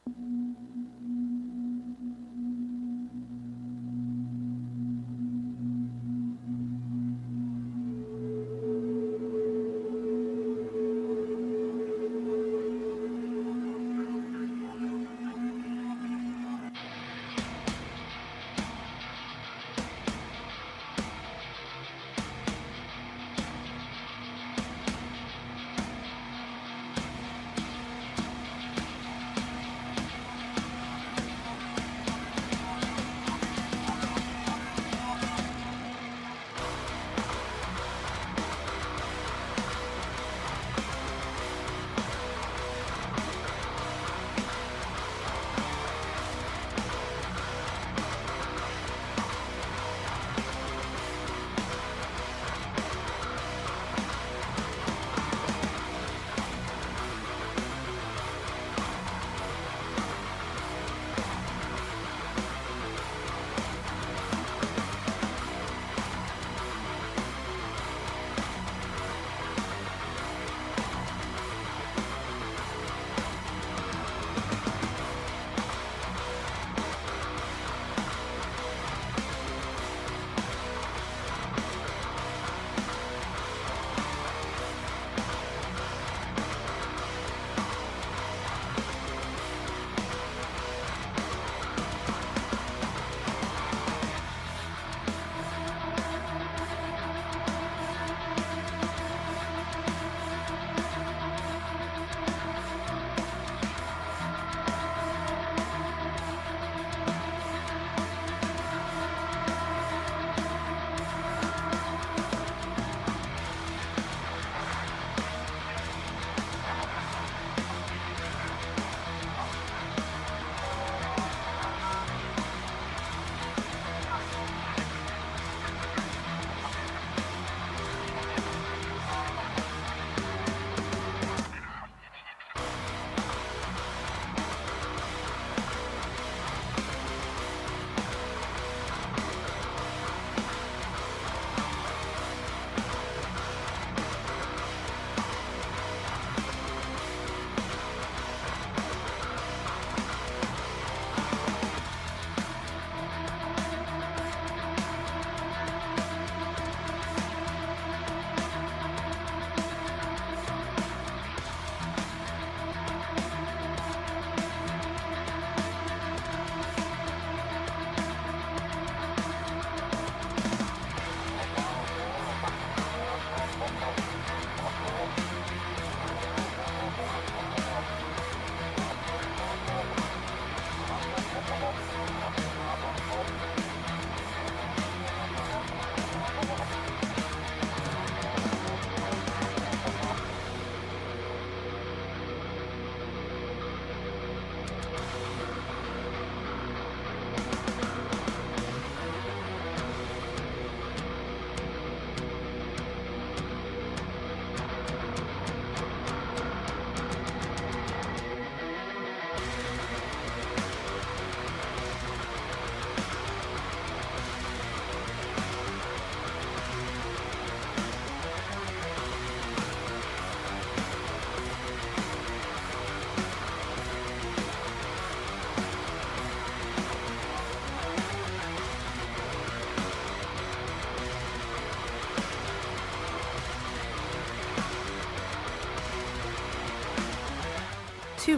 2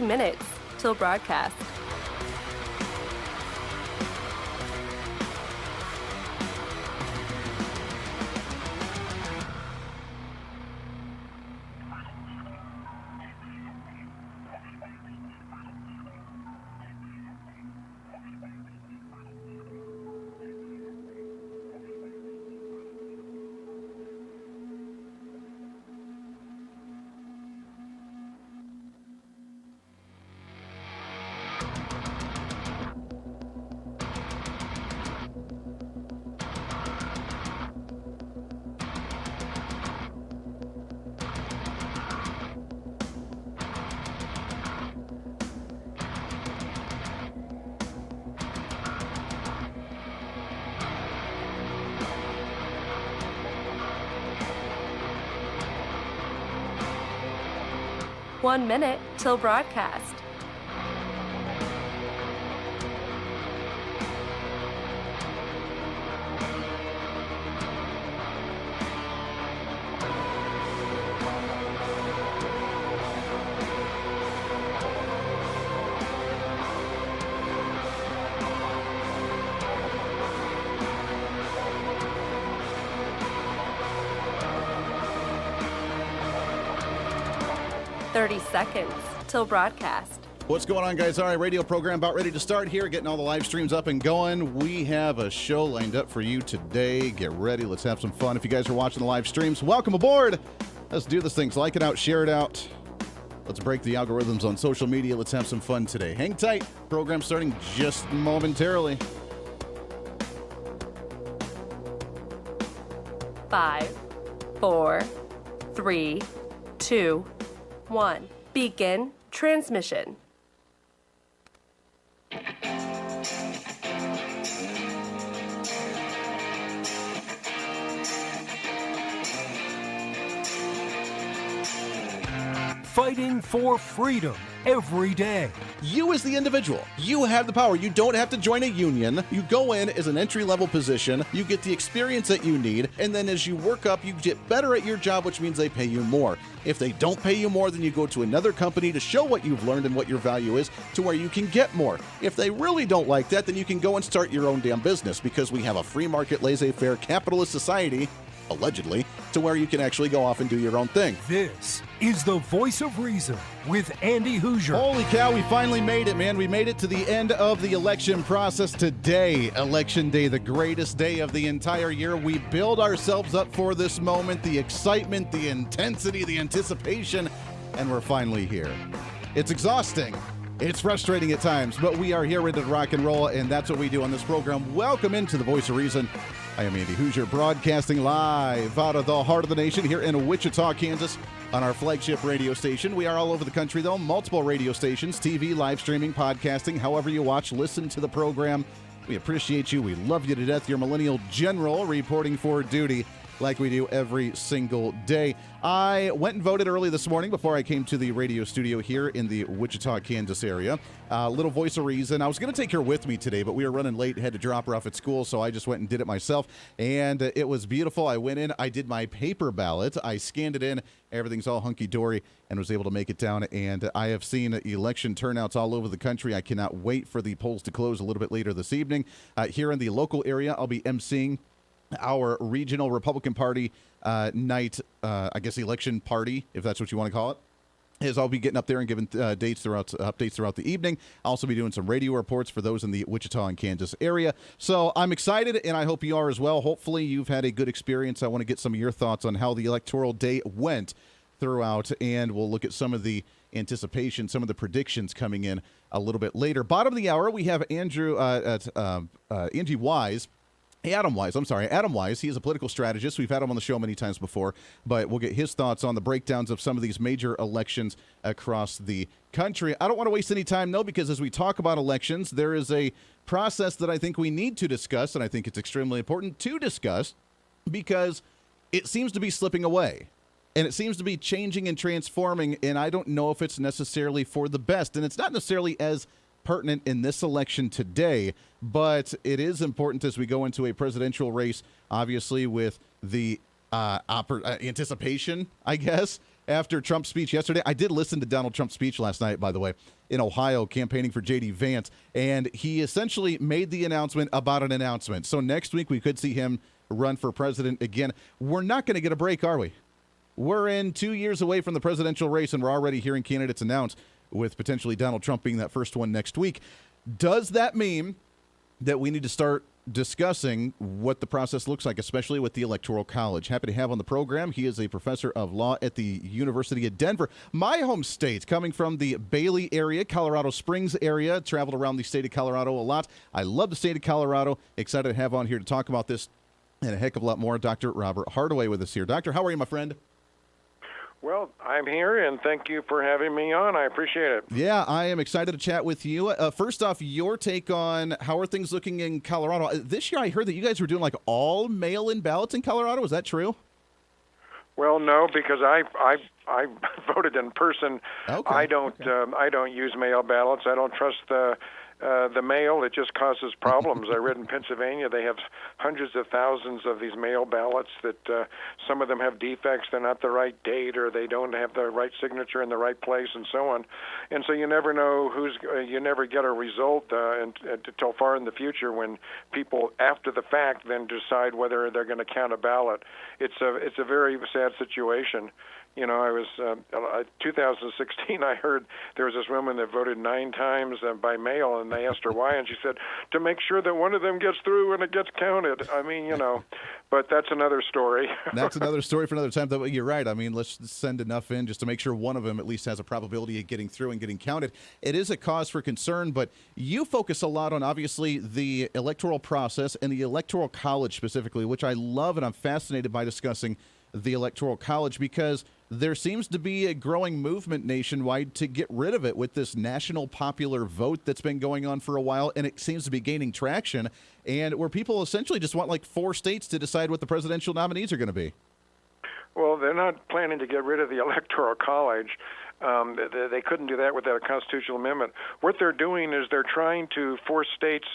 minutes till broadcast. One minute till broadcast. 30 seconds till broadcast. What's going on, guys? All right, radio program about ready to start here, getting all the live streams up and going. We have a show lined up for you today. Get ready. Let's have some fun. If you guys are watching the live streams, welcome aboard. Let's do this thing. Like it out, share it out. Let's break the algorithms on social media. Let's have some fun today. Hang tight. Program starting just momentarily. 5, 4, 3, 2, 1. Begin transmission. Fighting for freedom every day. You as the individual, you have the power. You don't have to join a union. You go in as an entry-level position. You get the experience that you need. And then as you work up, you get better at your job, which means they pay you more. If they don't pay you more, then you go to another company to show what you've learned and what your value is to where you can get more. If they really don't like that, then you can go and start your own damn business because we have a free market, laissez-faire, capitalist society, allegedly, to where you can actually go off and do your own thing. This is the Voice of Reason with Andy Hooser. Holy cow, we finally made it, man. We made it to the end of the election process today. Election day, the greatest day of the entire year. We build ourselves up for this moment, the excitement, the intensity, the anticipation, and we're finally here. It's exhausting. It's frustrating at times, but we are here ready to rock and roll, and that's what we do on this program. Welcome into the Voice of Reason. I am Andy Hooser, broadcasting live out of the heart of the nation here in Wichita, Kansas, on our flagship radio station. We are all over the country, though, multiple radio stations, TV, live streaming, podcasting, however you watch, listen to the program. We appreciate you. We love you to death. Your Millennial General reporting for duty like we do every single day. I went and voted early this morning before I came to the radio studio here in the Wichita, Kansas area. Little Voice of Reason. I was going to take her with me today, but we were running late, had to drop her off at school, so I just went and did it myself, and it was beautiful. I went in, I did my paper ballot, I scanned it in, everything's all hunky-dory, and was able to make it down, and I have seen election turnouts all over the country. I cannot wait for the polls to close a little bit later this evening. Here in the local area, I'll be emceeing our regional Republican Party night, election party, if that's what you want to call it, is I'll be getting up there and giving updates throughout the evening. I'll also be doing some radio reports for those in the Wichita and Kansas area. So I'm excited, and I hope you are as well. Hopefully you've had a good experience. I want to get some of your thoughts on how the electoral day went throughout, and we'll look at some of the anticipation, some of the predictions coming in a little bit later. Bottom of the hour, we have Adam Wise. He is a political strategist. We've had him on the show many times before, but we'll get his thoughts on the breakdowns of some of these major elections across the country. I don't want to waste any time, though, because as we talk about elections, there is a process that I think we need to discuss, and I think it's extremely important to discuss because it seems to be slipping away, and it seems to be changing and transforming, and I don't know if it's necessarily for the best, and it's not necessarily as pertinent in this election today, but it is important as we go into a presidential race, obviously with the anticipation, I guess, after Trump's speech yesterday. I did listen to Donald Trump's speech last night, by the way, in Ohio, campaigning for J.D. Vance, and he essentially made the announcement about an announcement. So next week we could see him run for president again. We're not going to get a break, are we? We're in 2 years away from the presidential race, and we're already hearing candidates announced, with potentially Donald Trump being that first one next week. Does that mean that we need to start discussing what the process looks like, especially with the Electoral College? Happy to have on the program. He is a professor of law at the University of Denver, my home state, coming from the Bailey area, Colorado Springs area, traveled around the state of Colorado a lot. I love the state of Colorado. Excited to have on here to talk about this and a heck of a lot more. Dr. Robert Hardaway with us here. Doctor, how are you, my friend? Well, I'm here, and thank you for having me on. I appreciate it. Yeah, I am excited to chat with you. First off, your take on how are things looking in Colorado? This year, I heard that you guys were doing like all mail-in ballots in Colorado. Is that true? Well, no, because I voted in person. Okay. I don't use mail ballots. I don't trust the the mail, it just causes problems. I read in Pennsylvania they have hundreds of thousands of these mail ballots that some of them have defects. They're not the right date, or they don't have the right signature in the right place, and so on. And so you never know you never get a result until far in the future, when people, after the fact, then decide whether they're going to count a ballot. It's a very sad situation. You know, I was 2016. I heard there was this woman that voted 9 times by mail, and they asked her why, and she said, to make sure that one of them gets through and it gets counted. I mean, you know, but that's another story. That's another story for another time. Though you're right. I mean, let's send enough in just to make sure one of them at least has a probability of getting through and getting counted. It is a cause for concern, but you focus a lot on, obviously, the electoral process and the Electoral College specifically, which I love, and I'm fascinated by discussing the Electoral College, because there seems to be a growing movement nationwide to get rid of it with this national popular vote that's been going on for a while, and it seems to be gaining traction, and where people essentially just want like 4 states to decide what the presidential nominees are going to be. Well, they're not planning to get rid of the Electoral College. They couldn't do that without a constitutional amendment. What they're doing is they're trying to force states,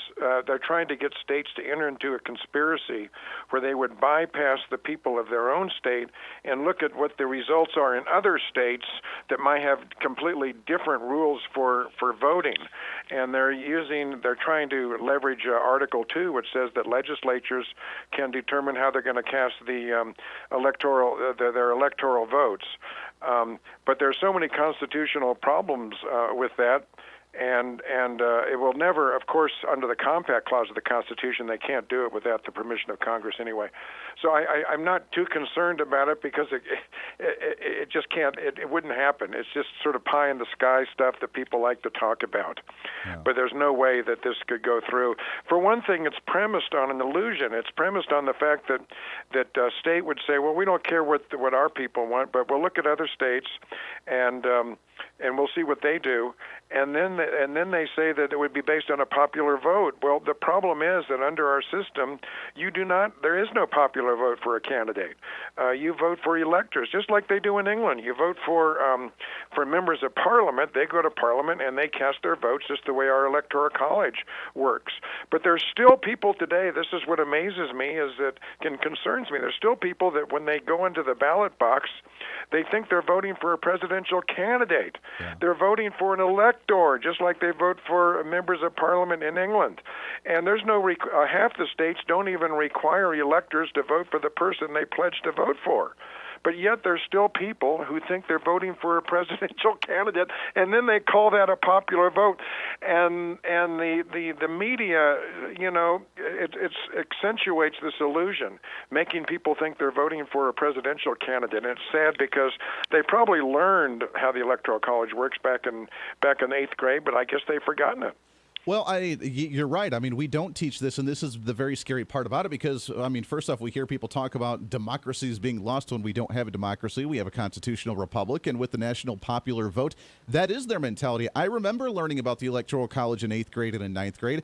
they're trying to get states to enter into a conspiracy where they would bypass the people of their own state and look at what the results are in other states that might have completely different rules for voting. And they're trying to leverage Article 2, which says that legislatures can determine how they're going to cast the their electoral votes. But there's so many constitutional problems with that, and it will never, of course, under the compact clause of the Constitution, they can't do it without the permission of Congress anyway. So I'm not too concerned about it, because it just can't, it wouldn't happen. It's just sort of pie in the sky stuff that people like to talk about. Yeah. But there's no way that this could go through. For one thing, it's premised on an illusion. It's premised on the fact that state would say, well, we don't care what our people want, but we'll look at other states and we'll see what they do. And then they say that it would be based on a popular vote. Well, the problem is that under our system, there is no popular vote for a candidate. You vote for electors, just like they do in England. You vote for members of Parliament. They go to Parliament and they cast their votes just the way our Electoral College works. But there's still people today, this is what amazes me, concerns me. There's still people that when they go into the ballot box, they think they're voting for a presidential candidate. Yeah. They're voting for an elector, just like they vote for members of Parliament in England. And there's half the states don't even require electors to vote for the person they pledged to vote for. But yet there's still people who think they're voting for a presidential candidate, and then they call that a popular vote. And the media, it accentuates this illusion, making people think they're voting for a presidential candidate. And it's sad, because they probably learned how the Electoral College works back in 8th grade, but I guess they've forgotten it. Well, you're right. I mean, we don't teach this, and this is the very scary part about it, because, I mean, first off, we hear people talk about democracies being lost when we don't have a democracy. We have a constitutional republic, and with the national popular vote, that is their mentality. I remember learning about the Electoral College in 8th grade and in 9th grade.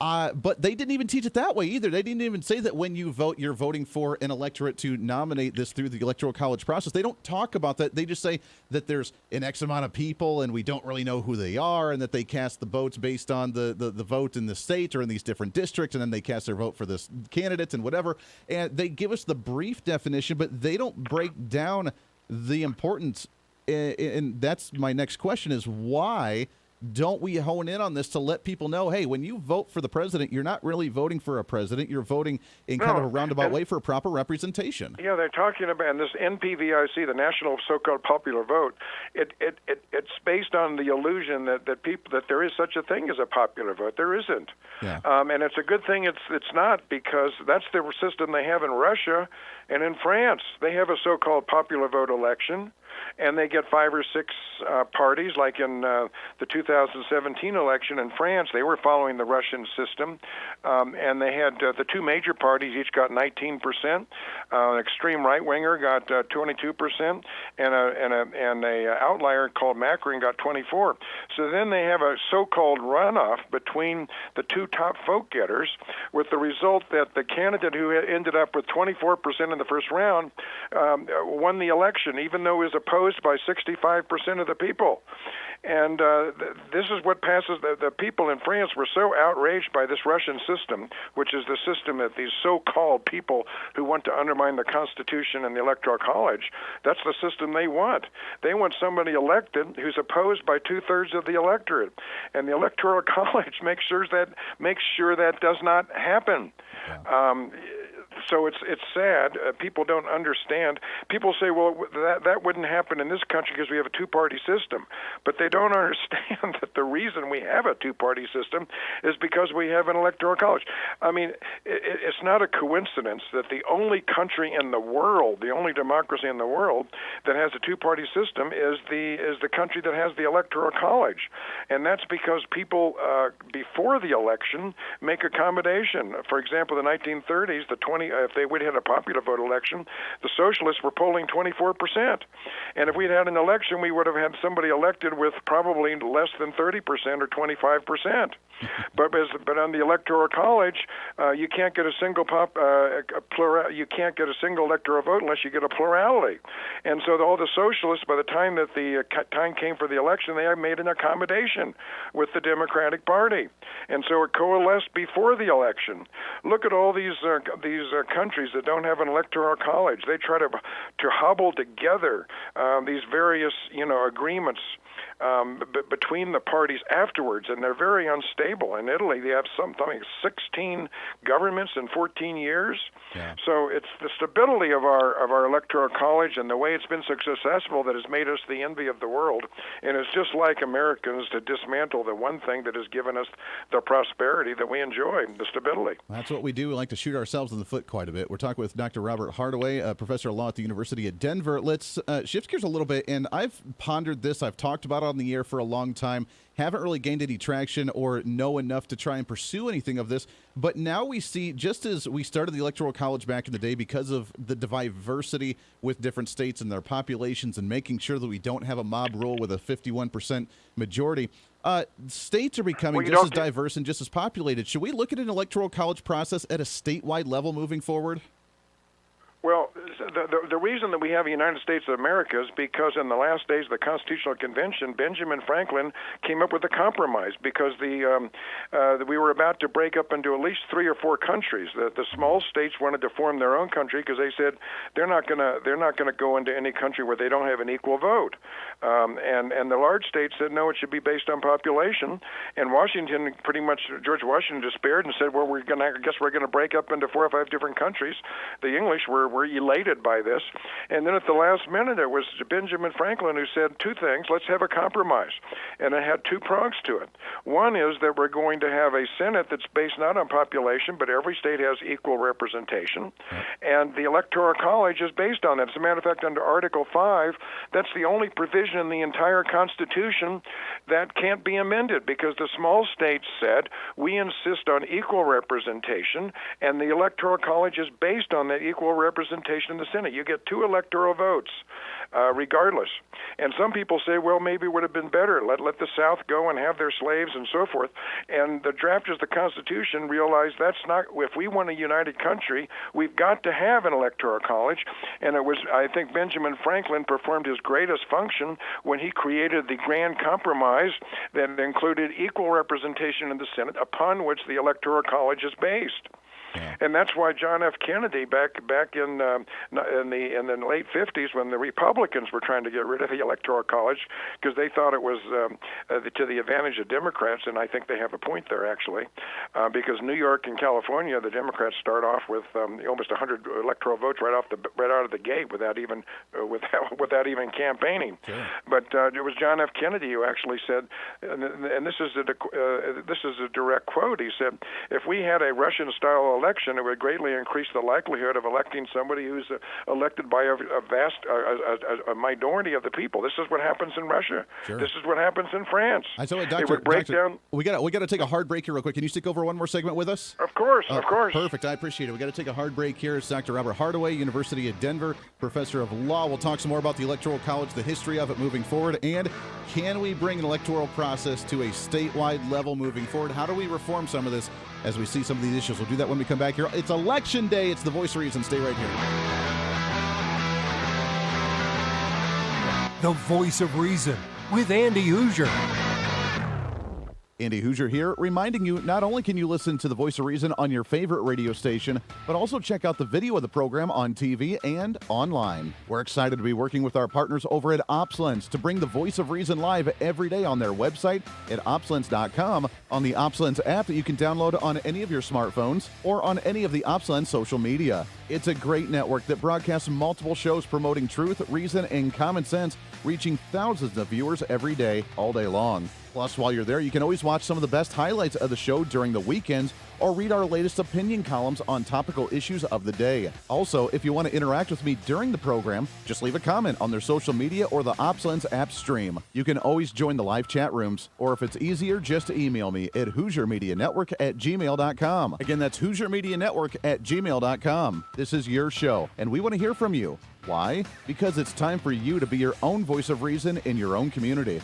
But they didn't even teach it that way either. They didn't even say that when you vote, you're voting for an electorate to nominate this through the Electoral College process. They don't talk about that. They just say that there's an X amount of people and we don't really know who they are, and that they cast the votes based on the vote in the state or in these different districts, and then they cast their vote for this candidate and whatever. And they give us the brief definition, but they don't break down the importance. And that's my next question, is why don't we hone in on this to let people know, hey, when you vote for the president, you're not really voting for a president. You're voting in kind of a roundabout way for a proper representation. Yeah, they're talking about, and this NPVIC, the National So-Called Popular Vote, it's based on the illusion that there is such a thing as a popular vote. There isn't. Yeah. And it's a good thing it's not, because that's the system they have in Russia and in France. They have a so-called popular vote election, and they get 5 or 6 parties, like in the 2017 election in France. They were following the Russian system, and they had the 2 major parties each got 19%. An extreme right-winger got 22%, and a outlier called Macron got 24%. So then they have a so-called runoff between the 2 top vote-getters, with the result that the candidate who ended up with 24% in the first round won the election, even though his opposed opposed by 65% of the people. And this is what passes. The people in France were so outraged by this Russian system, which is the system that these so-called people who want to undermine the Constitution and the Electoral College, that's the system they want. They want somebody elected who's opposed by 2/3 of the electorate. And the Electoral College makes sure that does not happen. Yeah. So it's sad. People don't understand. People say, well, that wouldn't happen in this country because we have a two-party system. But they don't understand that the reason we have a two-party system is because we have an electoral college. I mean, it's not a coincidence that the only country in the world, the only democracy in the world that has a two-party system is the country that has the electoral college. And that's because people, before the election, make accommodation. For example, the 1930s, if they would have had a popular vote election, the socialists were polling 24%. And if we'd had an election, we would have had somebody elected with probably less than 30% or 25%. But on the electoral college, you can't get a single you can't get a single electoral vote unless you get a plurality. And so all the socialists, by the time that the time came for the election, they had made an accommodation with the Democratic Party, and so it coalesced before the election. Look at all these countries that don't have an electoral college. They try to hobble together these various agreements between the parties afterwards, and they're very unstable. In Italy, they have something 16 governments in 14 years. Yeah. So it's the stability of our electoral college and the way it's been so successful that has made us the envy of the world. And it's just like Americans to dismantle the one thing that has given us the prosperity that we enjoy, the stability. That's what we do. We like to shoot ourselves in the foot quite a bit. We're talking with Dr. Robert Hardaway, professor of law at the University of Denver. Let's shift gears a little bit, and I've pondered this. I've talked about it on the air for a long time. Haven't really gained any traction or know enough to try and pursue anything of this. But now we see, just as we started the Electoral College back in the day because of the diversity with different states and their populations and making sure that we don't have a mob rule with a 51% majority, states are becoming just as diverse and just as populated. Should we look at an Electoral College process at a statewide level moving forward? Well, the reason that we have a United States of America is because in the last days of the Constitutional Convention, Benjamin Franklin came up with a compromise because we were about to break up into at least 3 or 4 countries. The small states wanted to form their own country because they said they're not going to go into any country where they don't have an equal vote. And the large states said no, it should be based on population. And Washington, George Washington despaired and said, well, I guess we're going to break up into 4 or 5 different countries. The English were elated by this. And then at the last minute, it was Benjamin Franklin who said 2 things. Let's have a compromise. And it had 2 prongs to it. One is that we're going to have a Senate that's based not on population, but every state has equal representation. And the Electoral College is based on that. As a matter of fact, under Article 5, that's the only provision in the entire Constitution that can't be amended because the small states said, we insist on equal representation, and the Electoral College is based on that equal representation in the Senate. You get 2 electoral votes, regardless. And some people say, well, maybe it would have been better. Let the South go and have their slaves and so forth. And the drafters of the Constitution realized that's not, if we want a united country, we've got to have an electoral college. And it was, I think, Benjamin Franklin performed his greatest function when he created the Grand Compromise that included equal representation in the Senate, upon which the Electoral College is based. Yeah. And that's why John F. Kennedy, back in the late 50s, when the Republicans were trying to get rid of the Electoral College because they thought it was to the advantage of Democrats, and I think they have a point there actually, because New York and California, the Democrats start off with almost 100 electoral votes right out of the gate without even campaigning. Sure. But it was John F. Kennedy who actually said, and this is a direct quote. He said, "If we had a Russian-style election, it would greatly increase the likelihood of electing somebody who's elected by a vast minority of the people. This is what happens in Russia. Sure. This is what happens in France." I tell you, Doctor, we got to take a hard break here real quick. Can you stick over one more segment with us? Of course, of course. Perfect. I appreciate it. We got to take a hard break here. It's Dr. Robert Hardaway, University of Denver, professor of law. We'll talk some more about the Electoral College, the history of it moving forward, and can we bring an electoral process to a statewide level moving forward? How do we reform some of this as we see some of these issues? We'll do that when we come back here. It's Election Day. It's the Voice of Reason. Stay right here. the voice of reason with Andy Hooser. Andy Hooser here, reminding you not only can you listen to the Voice of Reason on your favorite radio station, but also check out the video of the program on TV and online. We're excited to be working with our partners over at OpsLens to bring the Voice of Reason live every day on their website at opslens.com, on the OpsLens app that you can download on any of your smartphones, or on any of the OpsLens social media. It's a great network that broadcasts multiple shows promoting truth, reason, and common sense, reaching thousands of viewers every day, all day long. Plus, while you're there, you can always watch some of the best highlights of the show during the weekends or read our latest opinion columns on topical issues of the day. Also, if you want to interact with me during the program, just leave a comment on their social media or the OpsLens app stream. You can always join the live chat rooms, or if it's easier, just email me at HooserMediaNetwork@gmail.com. Again, that's HooserMediaNetwork@gmail.com. This is your show, and we want to hear from you. Why? Because it's time for you to be your own voice of reason in your own community.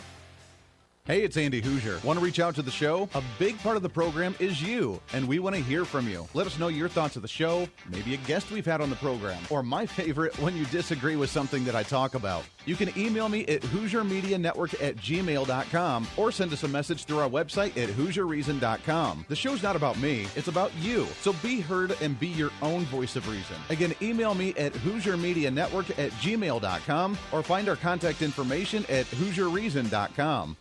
Hey, it's Andy Hooser. Want to reach out to the show? A big part of the program is you, and we want to hear from you. Let us know your thoughts of the show, maybe a guest we've had on the program, or my favorite, when you disagree with something that I talk about. You can email me at HooserMediaNetwork@gmail.com or send us a message through our website at HooserReason.com. The show's not about me, it's about you. So be heard and be your own voice of reason. Again, email me at HooserMediaNetwork@gmail.com or find our contact information at HooserReason.com.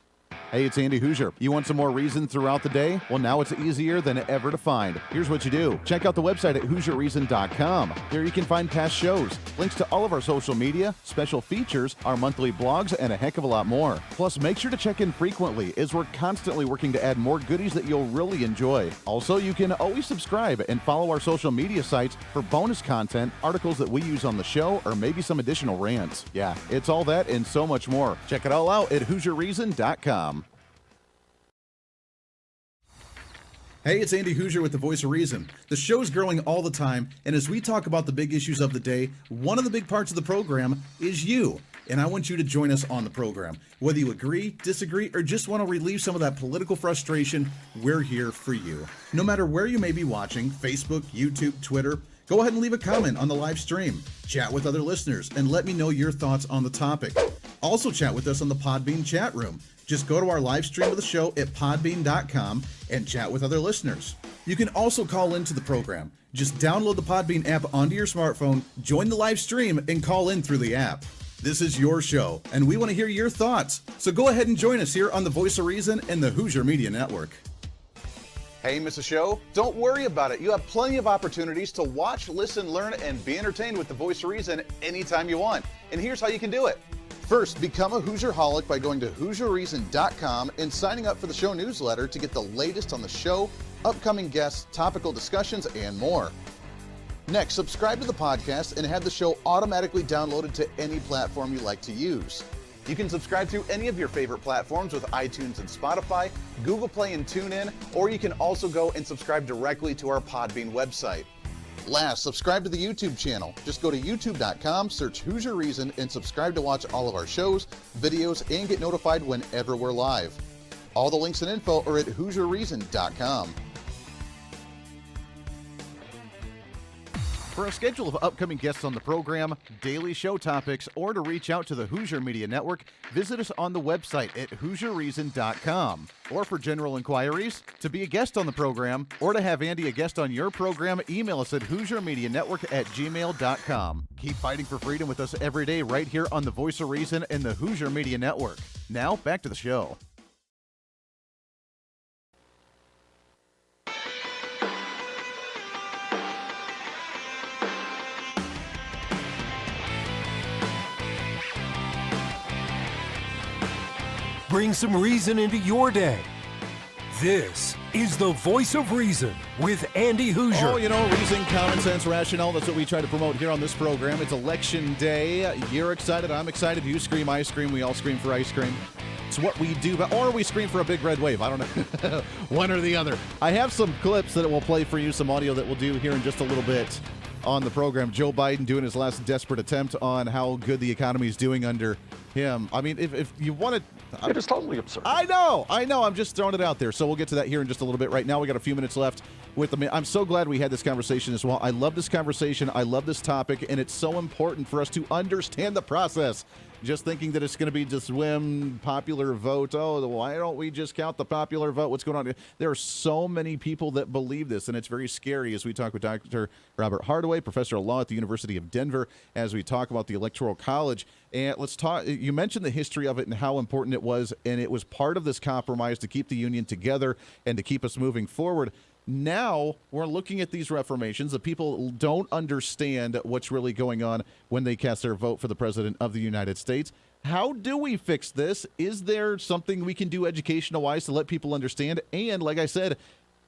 Hey, it's Andy Hooser. You want some more reason throughout the day? Well, now it's easier than ever to find. Here's what you do. Check out the website at HooserReason.com. There you can find past shows, links to all of our social media, special features, our monthly blogs, and a heck of a lot more. Plus, make sure to check in frequently, as we're constantly working to add more goodies that you'll really enjoy. Also, you can always subscribe and follow our social media sites for bonus content, articles that we use on the show, or maybe some additional rants. Yeah, it's all that and so much more. Check it all out at HooserReason.com. Hey, it's Andy Hooser with the Voice of Reason. The show's growing all the time, and as we talk about the big issues of the day, one of the big parts of the program is you. And I want you to join us on the program. Whether you agree, disagree, or just want to relieve some of that political frustration, we're here for you. No matter where you may be watching, Facebook, YouTube, Twitter, go ahead and leave a comment on the live stream. Chat with other listeners and let me know your thoughts on the topic. Also chat with us on the Podbean chat room. Just go to our live stream of the show at podbean.com and chat with other listeners. You can also call into the program. Just download the Podbean app onto your smartphone, join the live stream, and call in through the app. This is your show, and we want to hear your thoughts. So go ahead and join us here on the Voice of Reason and the Hooser Media Network. Hey, miss a show? Don't worry about it. You have plenty of opportunities to watch, listen, learn, and be entertained with the Voice of Reason anytime you want. And here's how you can do it. First, become a Hooserholic by going to HooserReason.com and signing up for the show newsletter to get the latest on the show, upcoming guests, topical discussions, and more. Next, subscribe to the podcast and have the show automatically downloaded to any platform you like to use. You can subscribe through any of your favorite platforms with iTunes and Spotify, Google Play and TuneIn, or you can also go and subscribe directly to our Podbean website. Last, subscribe to the YouTube channel. Just go to youtube.com, search Hooser Reason, and subscribe to watch all of our shows, videos, and get notified whenever we're live. All the links and info are at HooserReason.com. For a schedule of upcoming guests on the program, daily show topics, or to reach out to the Hooser Media Network, visit us on the website at HooserReason.com. Or for general inquiries, to be a guest on the program, or to have Andy a guest on your program, email us at HooserMediaNetwork@gmail.com. Keep fighting for freedom with us every day right here on the Voice of Reason and the Hooser Media Network. Now, back to the show. Bring some reason into your day. This is the Voice of Reason with Andy Hooser. Oh, you know, reason, common sense, rationale. That's what we try to promote here on this program. It's election day. You're excited. I'm excited. You scream, I scream. We all scream for ice cream. It's what we do. Or we scream for a big red wave. I don't know. One or the other. I have some clips that will play for you, some audio that we'll do here in just a little bit on the program. Joe Biden doing his last desperate attempt on how good the economy is doing under him. I mean, if you want to... It is totally absurd. I know. I'm just throwing it out there. So we'll get to that here in just a little bit. Right now, we got a few minutes left with the... I'm so glad we had this conversation as well. I love this conversation. I love this topic, and it's so important for us to understand the process. Just thinking that it's going to be just swim popular vote. Oh, why don't we just count the popular vote? What's going on? There are so many people that believe this, and it's very scary as we talk with Dr. Robert Hardaway, professor of law at the University of Denver, as we talk about the Electoral College. And let's talk. You mentioned the history of it and how important it was, and it was part of this compromise to keep the union together and to keep us moving forward. Now we're looking at these reformations. The people don't understand what's really going on when they cast their vote for the president of the United States. How do we fix this? Is there something we can do educational-wise to let people understand? And like I said,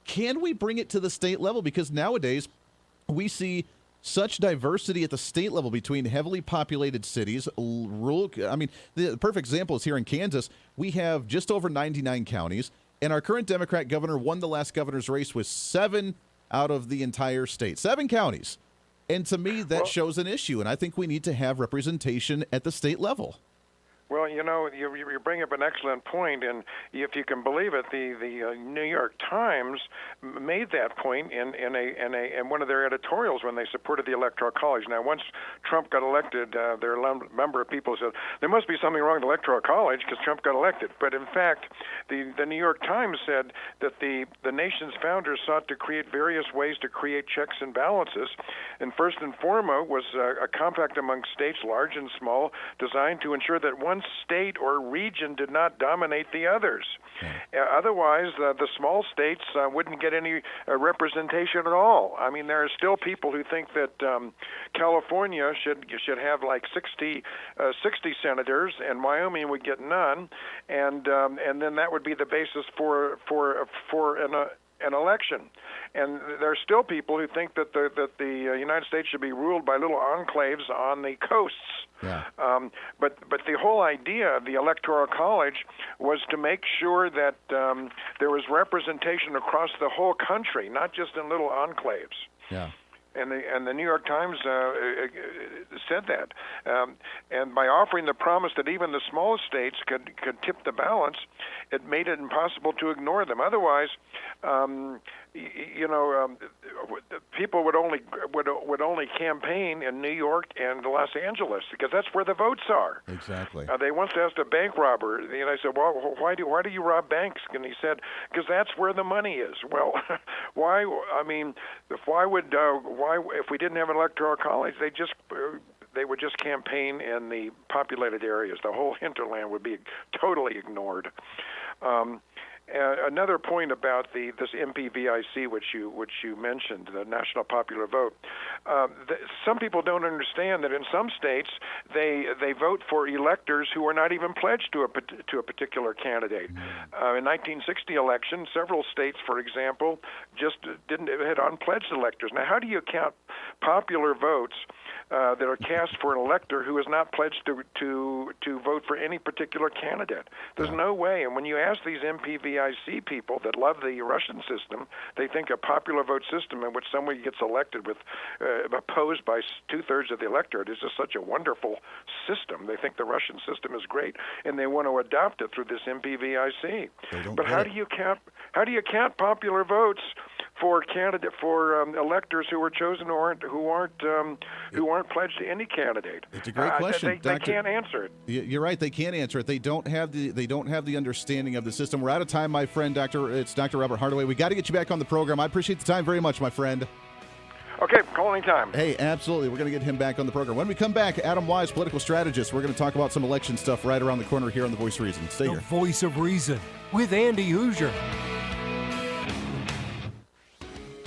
can we bring it to the state level? Because nowadays we see such diversity at the state level between heavily populated cities. The perfect example is here in Kansas. We have just over 99 counties. And our current Democrat governor won the last governor's race with 7 out of the entire state. 7 counties. And to me, that shows an issue. And I think we need to have representation at the state level. Well, you bring up an excellent point, and if you can believe it, the New York Times made that point in one of their editorials when they supported the Electoral College. Now, once Trump got elected, there are a number of people who said there must be something wrong with the Electoral College because Trump got elected. But in fact, the New York Times said that the nation's founders sought to create various ways to create checks and balances, and first and foremost was a compact among states, large and small, designed to ensure that one state or region did not dominate the others. Otherwise, the small states wouldn't get any representation at all. I mean, there are still people who think that California should have like 60 senators, and Wyoming would get none, and then that would be the basis for an election. And there are still people who think that the United States should be ruled by little enclaves on the coasts. Yeah. But the whole idea of the Electoral College was to make sure that there was representation across the whole country, not just in little enclaves. Yeah. And the New York Times said that. And by offering the promise that even the smallest states could tip the balance, it made it impossible to ignore them. Otherwise, people would only campaign in New York and Los Angeles because that's where the votes are. Exactly. They once asked a bank robber, and I said, "Well, why do you rob banks?" And he said, "Because that's where the money is." Well, why? I mean, why if we didn't have an electoral college, they would just campaign in the populated areas. The whole hinterland would be totally ignored. Another point about this MPVIC, which you mentioned, the National Popular Vote. Some people don't understand that in some states they vote for electors who are not even pledged to a particular candidate. In 1960 election, several states, for example, just had unpledged electors. Now, how do you count popular votes that are cast for an elector who is not pledged to vote for any particular candidate? There's no way. And when you ask these MPVIC people that love the Russian system, they think a popular vote system in which somebody gets elected with opposed by 2/3 of the electorate is just such a wonderful system. They think the Russian system is great, and they want to adopt it through this MPVIC. But how do you count popular votes for electors who were chosen who aren't pledged to any candidate? It's a great question. They can't answer it. You're right. They can't answer it. They don't have the understanding of the system. We're out of time, my friend. It's Dr. Robert Hardaway. We got to get you back on the program. I appreciate the time very much, my friend. Okay, call anytime. Hey, absolutely. We're going to get him back on the program. When we come back, Adam Wise, political strategist. We're going to talk about some election stuff right around the corner here on The Voice of Reason. Stay here. The Voice of Reason with Andy Hooser.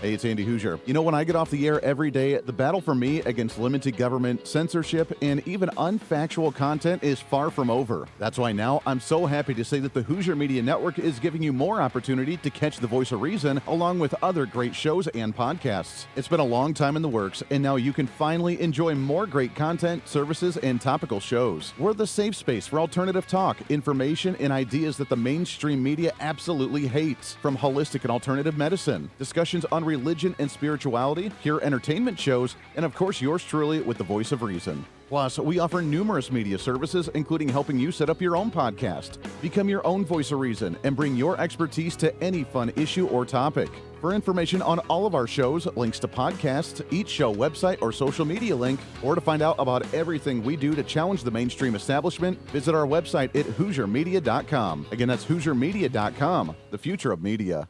Hey, it's Andy Hooser. You know, when I get off the air every day, the battle for me against limited government, censorship, and even unfactual content is far from over. That's why now I'm so happy to say that the Hooser Media Network is giving you more opportunity to catch The Voice of Reason along with other great shows and podcasts. It's been a long time in the works, and now you can finally enjoy more great content, services, and topical shows. We're the safe space for alternative talk, information, and ideas that the mainstream media absolutely hates. From holistic and alternative medicine, discussions on religion and spirituality, hear entertainment shows, and of course yours truly with the voice of reason. Plus, we offer numerous media services, including helping you set up your own podcast. Become your own voice of reason and bring your expertise to any fun issue or topic. For information on all of our shows, links to podcasts, each show website or social media link, or to find out about everything we do to challenge the mainstream establishment, visit our website at HooserMedia.com. Again, that's HooserMedia.com, the future of media.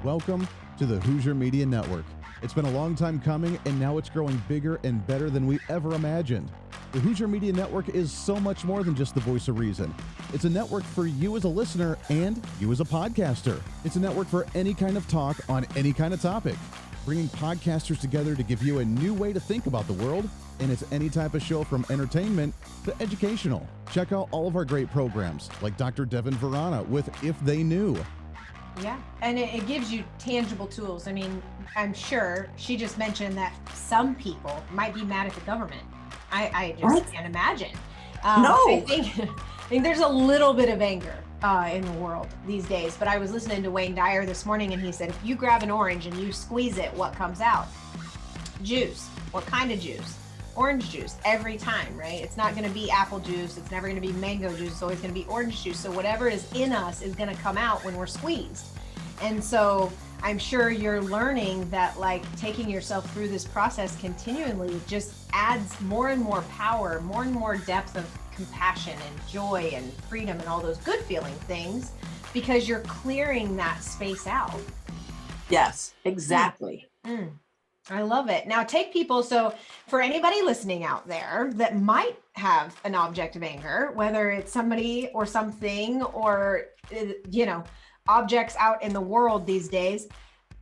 Welcome to the Hooser Media Network. It's been a long time coming, and now it's growing bigger and better than we ever imagined. The Hooser Media Network is so much more than just the voice of reason. It's a network for you as a listener and you as a podcaster. It's a network for any kind of talk on any kind of topic, bringing podcasters together to give you a new way to think about the world, and it's any type of show from entertainment to educational. Check out all of our great programs, like Dr. Devin Verana with If They Knew. Yeah, and it gives you tangible tools. I mean, I'm sure she just mentioned that some people might be mad at the government. I just can't imagine. No. I think there's a little bit of anger in the world these days, but I was listening to Wayne Dyer this morning, and he said, if you grab an orange and you squeeze it, what comes out? Juice. What kind of juice? Orange juice every time, right? It's not going to be apple juice. It's never going to be mango juice. It's always going to be orange juice. So whatever is in us is going to come out when we're squeezed. And so I'm sure you're learning that, like, taking yourself through this process continually just adds more and more power, more and more depth of compassion and joy and freedom and all those good feeling things, because you're clearing that space out. Yes, exactly. I love it. Now take people, so for anybody listening out there that might have an object of anger, whether it's somebody or something or, objects out in the world these days,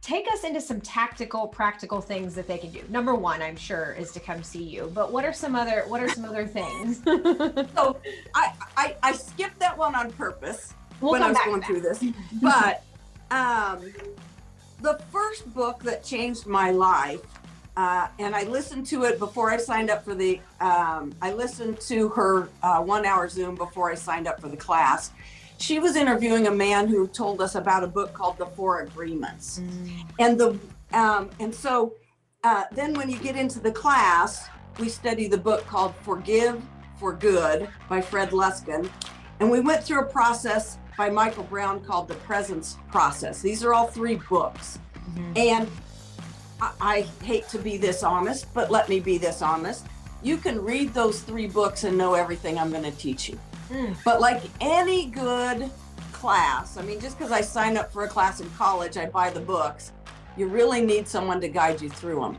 take us into some tactical, practical things that they can do. Number one, I'm sure, is to come see you. But what are some other things? So I skipped that one on purpose when I was going through this. But the first book that changed my life, and I listened to it before I signed up for I listened to her 1 hour Zoom before I signed up for the class. She was interviewing a man who told us about a book called The Four Agreements. And so then when you get into the class, we study the book called Forgive for Good by Fred Luskin. And we went through a process by Michael Brown called The Presence Process. These are all 3 books. And I hate to be this honest, but let me be this honest. You can read those 3 books and know everything I'm going to teach you. But like any good class, I mean, just because I signed up for a class in college, I buy the books. You really need someone to guide you through them.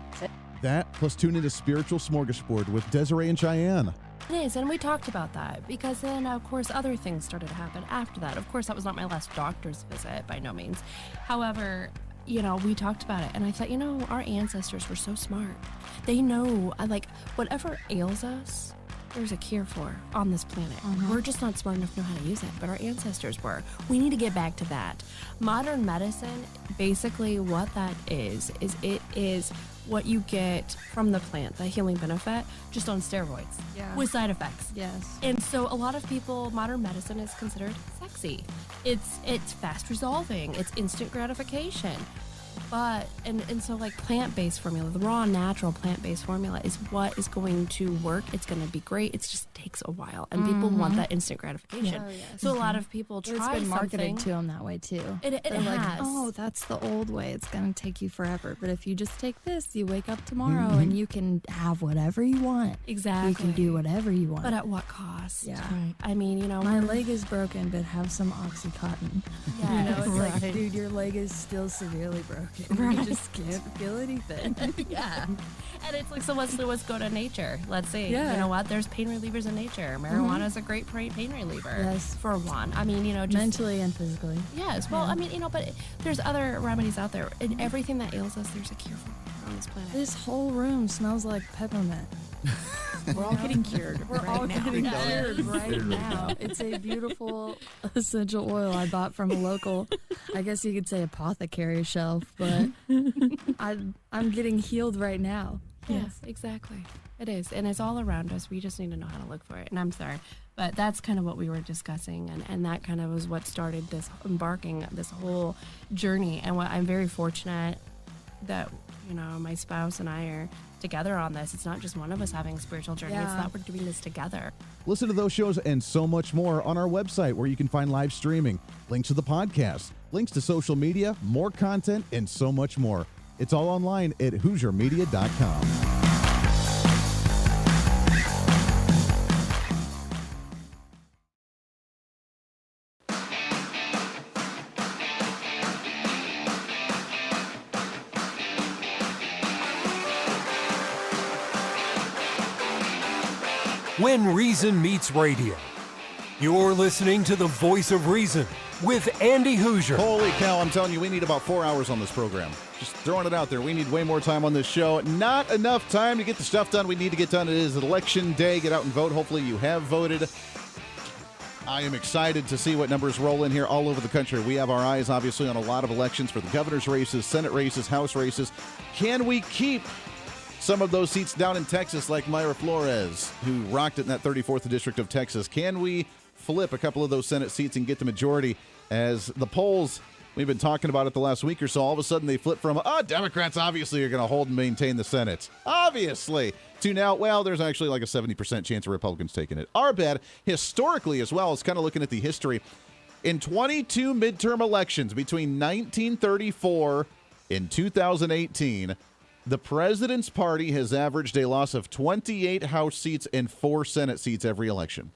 That, plus tune into Spiritual Smorgasbord with Desiree and Cheyenne. It is, and we talked about that because then, of course, other things started to happen after that. Of course, that was not my last doctor's visit, by no means. However, we talked about it, and I thought, our ancestors were so smart. They know, whatever ails us, there's a cure for on this planet. We're just not smart enough to know how to use it, but our ancestors were. We need to get back to that. Modern medicine, basically what that is it is what you get from the plant, the healing benefit, just on steroids with side effects. Yes. And so a lot of people, modern medicine is considered sexy. It's fast resolving. It's instant gratification. But, and so like plant-based formula, the raw, natural plant-based formula is what is going to work. It's going to be great. It just takes a while. And people want that instant gratification. Oh, yes. So a lot of people try something. It's been marketed to them that way too. It They're has. like, oh, that's the old way. It's going to take you forever. But if you just take this, you wake up tomorrow and you can have whatever you want. Exactly. You can do whatever you want. But at what cost? Yeah. Right. I mean, my leg is broken, but have some Oxycontin. Yeah. It's like, dude, your leg is still severely broken. You just can't feel anything. Yeah. And it's like, so let's go to nature. Let's see. Yeah. You know what? There's pain relievers in nature. Marijuana is a great pain reliever. Yes. For one. I mean, just mentally and physically. Yes. Well, I mean, but there's other remedies out there. And everything that ails us, there's a cure for on this planet. This whole room smells like peppermint. We're all getting cured. We're all getting cured right now. It's a beautiful essential oil I bought from a local, I guess you could say, apothecary shelf, but I'm getting healed right now. Yes, exactly. It is. And it's all around us. We just need to know how to look for it. And I'm sorry. But that's kind of what we were discussing, and that kind of was what started this whole journey. And what I'm very fortunate that, my spouse and I are together on this. It's not just one of us having a spiritual journey. It's that we're doing this together. Listen to those shows and so much more on our website, where you can find live streaming, links to the podcast, links to social media, more content, and so much more. It's all online at HooserMedia.com. When Reason Meets Radio. You're listening to the Voice of Reason with Andy Hooser. Holy cow, I'm telling you, we need about 4 hours on this program. Just throwing it out there. We need way more time on this show. Not enough time to get the stuff done we need to get done. It is election day. Get out and vote. Hopefully you have voted. I am excited to see what numbers roll in here all over the country. We have our eyes, obviously, on a lot of elections for the governor's races, Senate races, House races. Can we keep some of those seats down in Texas, like Mayra Flores, who rocked it in that 34th district of Texas? Can we flip a couple of those Senate seats and get the majority, as the polls, we've been talking about it the last week or so, all of a sudden they flip from, Democrats obviously are going to hold and maintain the Senate, obviously, to now, well, there's actually like a 70% chance of Republicans taking it. Our bad, historically as well, is kind of looking at the history. In 22 midterm elections between 1934 and 2018, the president's party has averaged a loss of 28 House seats and 4 Senate seats every election.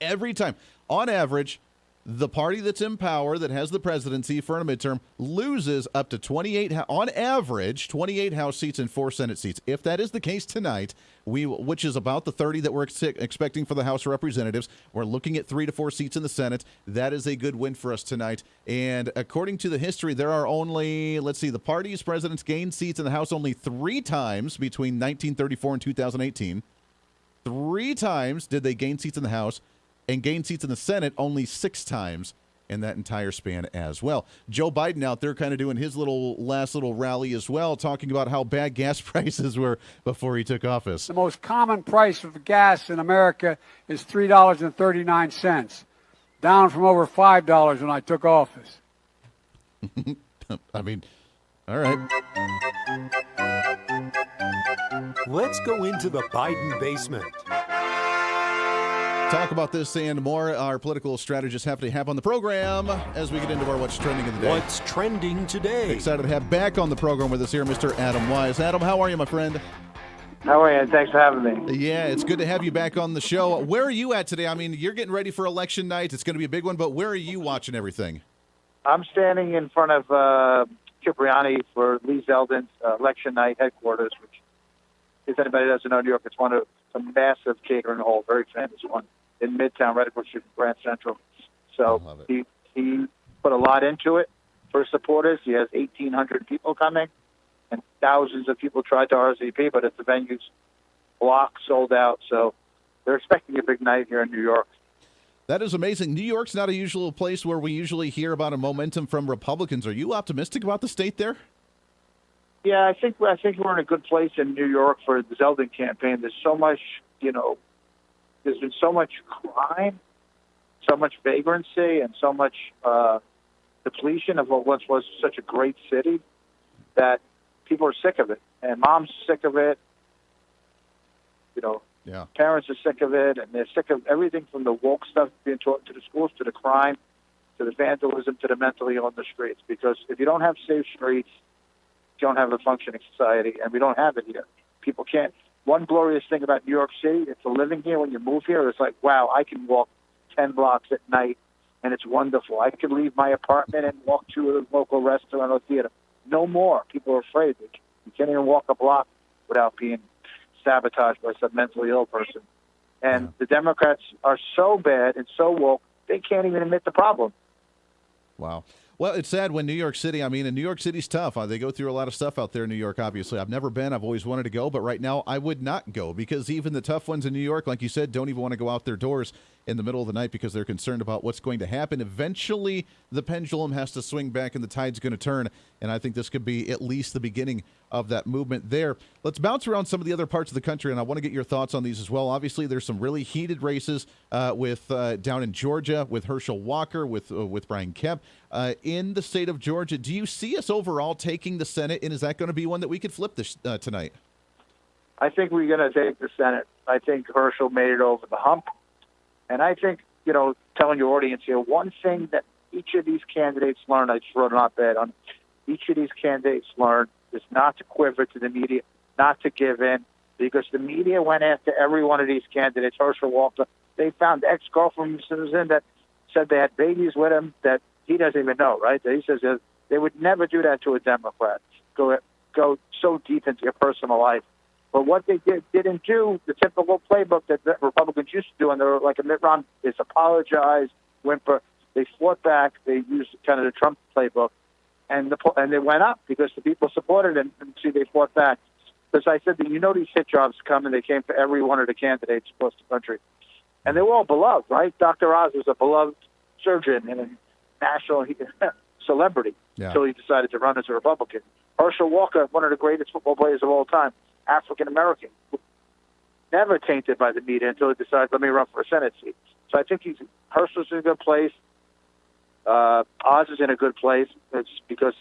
Every time. On average, the party that's in power, that has the presidency for a midterm, loses up to 28 House seats and 4 Senate seats. If that is the case tonight, which is about the 30 that we're expecting for the House of Representatives, we're looking at 3 to 4 seats in the Senate. That is a good win for us tonight. And according to the history, there are only, the party's presidents gained seats in the House only 3 times between 1934 and 2018. 3 times did they gain seats in the House, and gained seats in the Senate only 6 times in that entire span as well. Joe Biden out there kind of doing his last little rally as well, talking about how bad gas prices were before he took office. The most common price of gas in America is $3.39, down from over $5 when I took office. I mean, all right. Let's go into the Biden basement. Talk about this and more. Our political strategists have to have on the program as we get into our What's Trending of the Day. What's trending today? Excited to have back on the program with us here, Mr. Adam Wise. Adam, how are you, my friend? How are you? Thanks for having me. Yeah, it's good to have you back on the show. Where are you at today? I mean, you're getting ready for election night. It's going to be a big one, but where are you watching everything? I'm standing in front of Cipriani for Lee Zeldin's election night headquarters, which, if anybody doesn't know New York, it's one of a massive catering hall, very famous one in Midtown, right across from Grand Central. So he put a lot into it for his supporters. He has 1,800 people coming, and thousands of people tried to RSVP, but the venue's blocked, sold out. So they're expecting a big night here in New York. That is amazing. New York's not a usual place where we usually hear about a momentum from Republicans. Are you optimistic about the state there? Yeah, I think we're in a good place in New York for the Zeldin campaign. There's so much, there's been so much crime, so much vagrancy, and so much depletion of what once was such a great city that people are sick of it. And mom's sick of it. Parents are sick of it, and they're sick of everything from the woke stuff being taught to the schools, to the crime, to the vandalism, to the mentally ill on the streets. Because if you don't have safe streets, you don't have a functioning society, and we don't have it here. People can't. One glorious thing about New York City, it's a living here. When you move here, it's like, wow, I can walk 10 blocks at night, and it's wonderful. I can leave my apartment and walk to a local restaurant or theater. No more. People are afraid. You can't even walk a block without being sabotaged by some mentally ill person. And the Democrats are so bad and so woke, they can't even admit the problem. Wow. Well, it's sad when New York City, and New York City's tough. They go through a lot of stuff out there in New York, obviously. I've never been. I've always wanted to go, but right now I would not go because even the tough ones in New York, like you said, don't even want to go out their doors. in the middle of the night because they're concerned about what's going to happen. Eventually, the pendulum has to swing back and the tide's going to turn, and I think this could be at least the beginning of that movement there. Let's bounce around some of the other parts of the country, and I want to get your thoughts on these as well. Obviously, there's some really heated races with down in Georgia with Herschel Walker, with Brian Kemp. In the state of Georgia, do you see us overall taking the Senate, and is that going to be one that we could flip this tonight? I think we're going to take the Senate. I think Herschel made it over the hump. And I think, telling your audience here, one thing that each of these candidates learned, I just wrote an op-ed on, each of these candidates learned is not to quiver to the media, not to give in, because the media went after every one of these candidates. Herschel Walker, they found ex-girlfriends that said they had babies with him that he doesn't even know, right? He says that they would never do that to a Democrat, go so deep into your personal life. But what they didn't do, the typical playbook that Republicans used to do, and they're like a Mitt Romney, is apologize, whimper. They fought back. They used kind of the Trump playbook, and they went up because the people supported it. And see, they fought back. Because I said that these hit jobs come, and they came for every one of the candidates across the country, and they were all beloved, right? Dr. Oz was a beloved surgeon and a national celebrity until he decided to run as a Republican. Herschel Walker, one of the greatest football players of all time. African-American, never tainted by the media until he decides, let me run for a Senate seat. So I think Herschel's in a good place. Oz is in a good place. It's because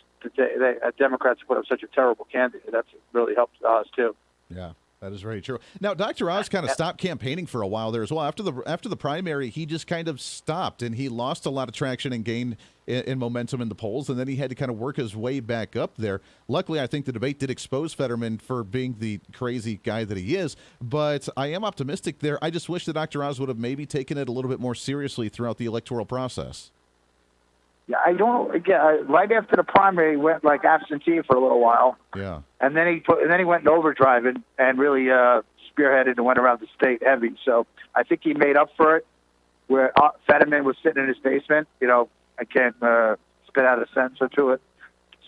Democrats put up such a terrible candidate. That's really helped Oz, too. Yeah. That is very true. Now, Dr. Oz kind of stopped campaigning for a while there as well. After the primary, he just kind of stopped, and he lost a lot of traction and gained in momentum in the polls, and then he had to kind of work his way back up there. Luckily, I think the debate did expose Fetterman for being the crazy guy that he is, but I am optimistic there. I just wish that Dr. Oz would have maybe taken it a little bit more seriously throughout the electoral process. Yeah, I don't. Again, right after the primary, he went like absentee for a little while. Yeah, and then he went in overdrive and really spearheaded and went around the state heavy. So I think he made up for it. Where Fetterman was sitting in his basement, I can't spit out a sentence or two.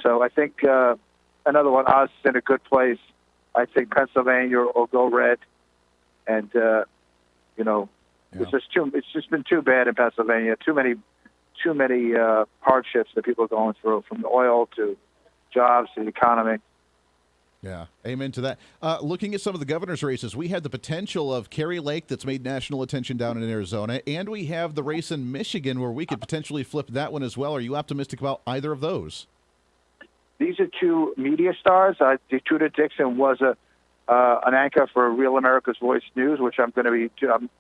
So I think another one. Oz is in a good place. I think Pennsylvania will go red, and it's just been too bad in Pennsylvania. Too many hardships that people are going through, from the oil to jobs to the economy. Yeah, amen to that. Looking at some of the governor's races, we had the potential of Kari Lake that's made national attention down in Arizona, and we have the race in Michigan where we could potentially flip that one as well. Are you optimistic about either of those? These are two media stars. Tudor Dixon was an anchor for Real America's Voice News, which I'm going to be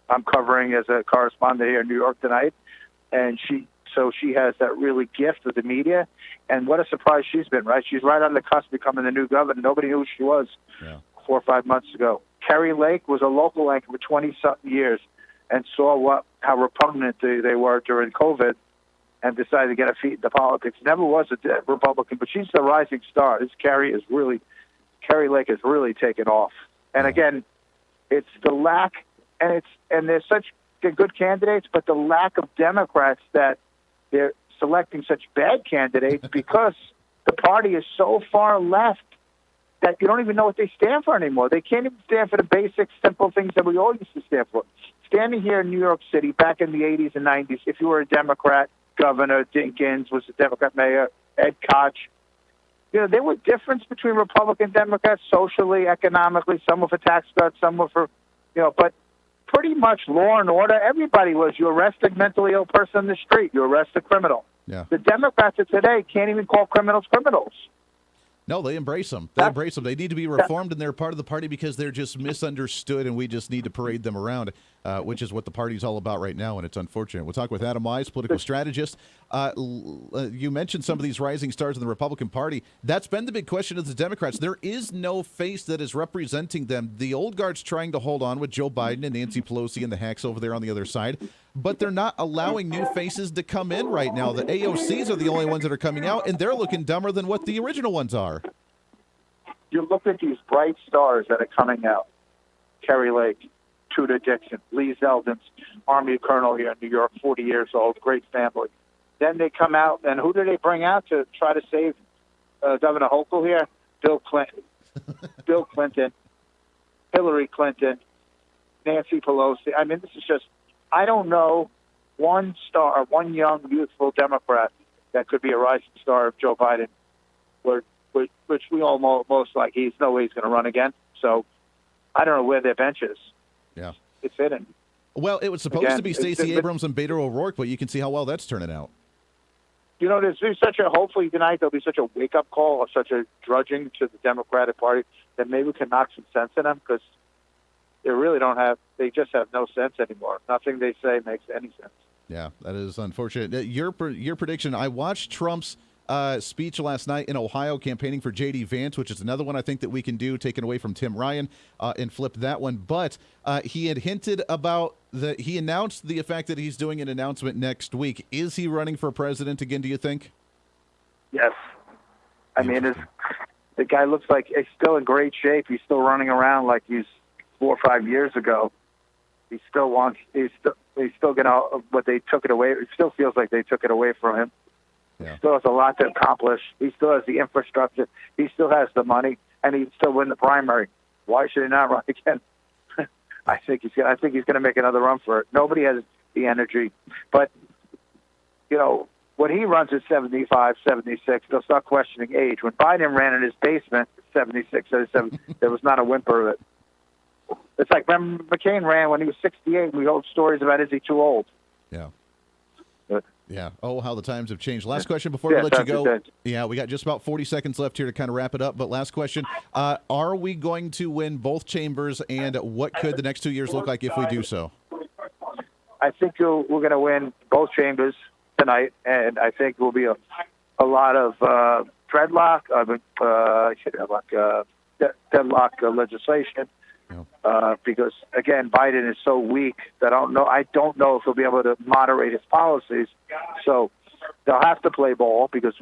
I'm covering as a correspondent here in New York tonight, and she has that really gift with the media, and what a surprise she's been, right? She's right on the cusp of becoming the new governor. Nobody knew who she was 4 or 5 months ago. Kari Lake was a local anchor for 20-something years and saw how repugnant they were during COVID and decided to get her feet into politics. Never was a Republican, but she's the rising star. Kari Lake has really taken off. And again, it's the lack, and there's such good candidates, but the lack of Democrats that they're selecting such bad candidates because the party is so far left that you don't even know what they stand for anymore. They can't even stand for the basic, simple things that we all used to stand for. Standing here in New York City back in the 80s and 90s, if you were a Democrat governor, Dinkins was a Democrat mayor, Ed Koch, there were differences between Republican Democrats socially, economically. Some were for tax cuts, some were for, but pretty much law and order. Everybody was. You arrest a mentally ill person in the street, you arrest a criminal. Yeah. The Democrats of today can't even call criminals criminals. No, they embrace them. They need to be reformed, and they're part of the party because they're just misunderstood, and we just need to parade them around, which is what the party's all about right now, and it's unfortunate. We'll talk with Adam Wise, political strategist. You mentioned some of these rising stars in the Republican Party. That's been the big question of the Democrats. There is no face that is representing them. The old guard's trying to hold on with Joe Biden and Nancy Pelosi and the hacks over there on the other side, but they're not allowing new faces to come in right now. The AOCs are the only ones that are coming out, and they're looking dumber than what the original ones are. You look at these bright stars that are coming out. Kari Lake, Tudor Dixon, Lee Zeldin's Army Colonel here in New York, 40 years old, great family. Then they come out, and who do they bring out to try to save Governor Hochul here? Bill Clinton. Bill Clinton, Hillary Clinton, Nancy Pelosi. I mean, this is just I don't know one young, youthful Democrat that could be a rising star of Joe Biden, which we all most like. He's no way he's going to run again. So I don't know where their bench is. Yeah. It's hidden. Well, it was supposed to be Stacey Abrams and Beto O'Rourke, but you can see how well that's turning out. You know, hopefully tonight there'll be such a wake-up call or such a drudging to the Democratic Party that maybe we can knock some sense in them, because they just have no sense anymore. Nothing they say makes any sense. Yeah, that is unfortunate. Your prediction, I watched Trump's speech last night in Ohio campaigning for J.D. Vance, which is another one I think that we can do, taken away from Tim Ryan, and flip that one. But he had hinted about he announced the fact that he's doing an announcement next week. Is he running for president again, do you think? Yes. I mean, the guy looks like he's still in great shape. He's still running around like he's 4 or 5 years ago. He's still gonna, but they took it away. It still feels like they took it away from him. Yeah. He still has a lot to accomplish. He still has the infrastructure. He still has the money, and he'd still win the primary. Why should he not run again? I think he's going to make another run for it. Nobody has the energy, but you know, when he runs at 75, 76, they'll start questioning age. When Biden ran in his basement at 76, 77, there was not a whimper of it. It's like when McCain ran when he was 68. We heard stories about, is he too old? Yeah. But, yeah. Oh, how the times have changed. Last question before we let you go. Yeah, we got just about 40 seconds left here to kind of wrap it up. But last question, are we going to win both chambers, and what could the next 2 years look like if we do so? I think we're going to win both chambers tonight, and I think will be a lot of deadlock legislation. Because again, Biden is so weak that I don't know if he'll be able to moderate his policies. So they'll have to play ball because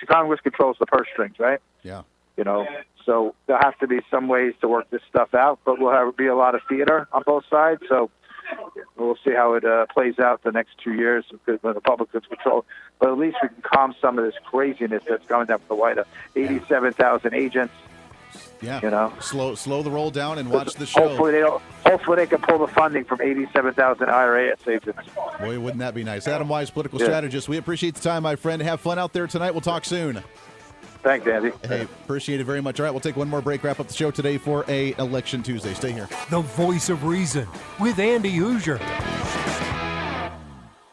Congress controls the purse strings, right? Yeah. You know, so there'll have to be some ways to work this stuff out, but will be a lot of theater on both sides. So we'll see how it plays out the next 2 years when the Republicans control. But at least we can calm some of this craziness that's coming down from the White House. 87,000 agents. Yeah, you know, slow the roll down and watch the show. Hopefully they can pull the funding from 87,000 IRA agents. Boy, wouldn't that be nice? Adam Wise, political strategist. We appreciate the time, my friend. Have fun out there tonight. We'll talk soon. Thanks, Andy. Hey, appreciate it very much. All right, we'll take one more break, wrap up the show today for a Election Tuesday. Stay here. The Voice of Reason with Andy Hooser.